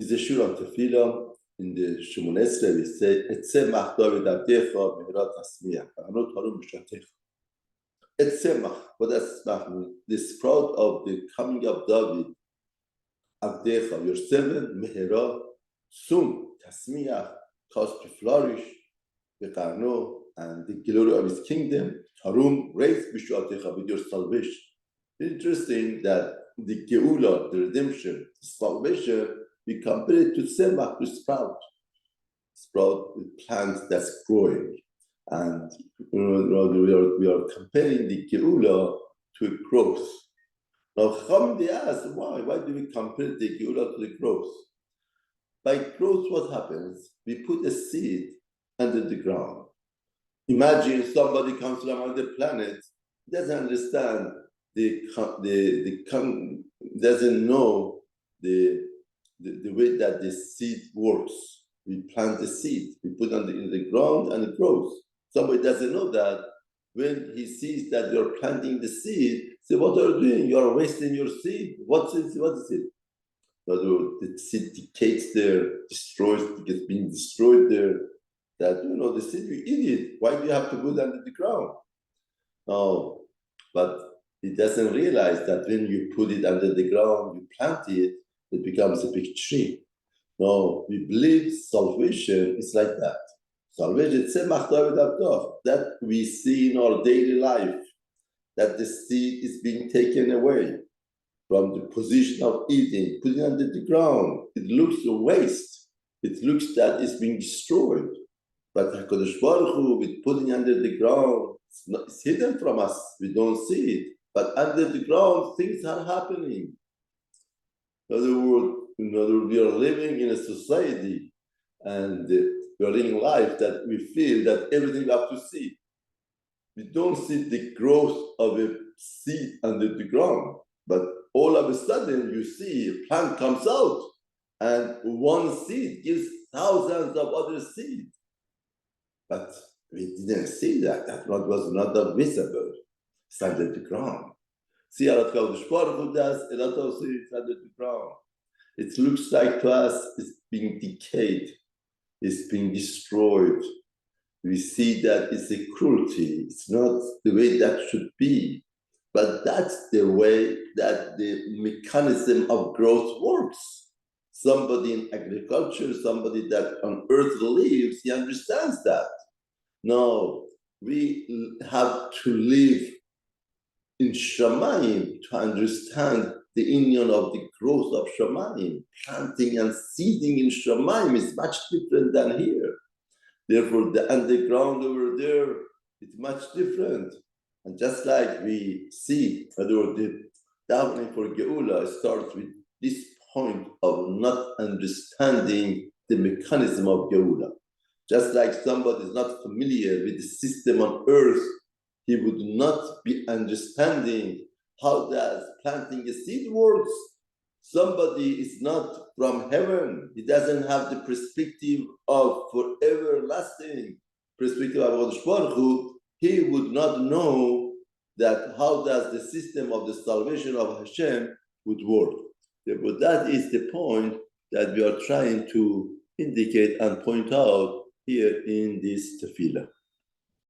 is a shur on Tefilla. In the Shemoneh Esrei, we say, Etzemach David Abdecha Mehirat Tasmiach. Anot Harum B'Shatecha. Etzemach, what does Tzemach mean? The sprout of the coming of David, Abdecha, your servant, Mehirat, soon, Tasmiach, caused to flourish, Bekarno, and the glory of his kingdom, Harum, raised B'Shatecha, with your salvation. Interesting that the Geula, the redemption, the salvation, we compare it to tzemach, to sprout. Sprout with plants that's growing. And we are comparing the Geula to growth. Now, they ask, why? Why do we compare the Geula to the growth? By growth, what happens? We put a seed under the ground. Imagine somebody comes from another planet, doesn't understand doesn't know the way that the seed works. We plant the seed, we put it in the ground and it grows. Somebody doesn't know that. When he sees that you're planting the seed, say, what are you doing? You're wasting your seed. What is it? The seed decays there, gets being destroyed there. That, the seed, you eat it. Why do you have to put it under the ground? No, but it doesn't realize that when you put it under the ground, you plant it, it becomes a big tree. No, we believe salvation is like that. Salvation, that we see in our daily life, that the seed is being taken away from the position of eating, put it under the ground. It looks a waste. It looks that it's being destroyed. But HaKadosh Baruch Hu, with putting under the ground, it's hidden from us. We don't see it. But under the ground, things are happening. In other words, we are living in a society and we are living life that we feel that everything we have to see. We don't see the growth of a seed under the ground, but all of a sudden you see a plant comes out and one seed gives thousands of other seeds. But we didn't see that. That was not visible. It's under the ground. See how Kodesh Baruch Hu does a lot of seeds under the ground. It looks like to us it's being decayed, it's being destroyed. We see that it's a cruelty. It's not the way that should be. But that's the way that the mechanism of growth works. Somebody in agriculture, somebody that on earth lives, he understands that. No, we have to live in Shamayim to understand the union of the growth of Shamayim. Planting and seeding in Shamayim is much different than here. Therefore, the underground over there is much different. And just like we see, the davening for Geula starts with this point of not understanding the mechanism of Geula. Just like somebody is not familiar with the system on earth, he would not be understanding how does planting a seed works. Somebody is not from heaven. He doesn't have the perspective of forever lasting perspective of Kodesh Baruch Hu. He would not know that how does the system of the salvation of Hashem would work. But that is the point that we are trying to indicate and point out here in this Tefillah.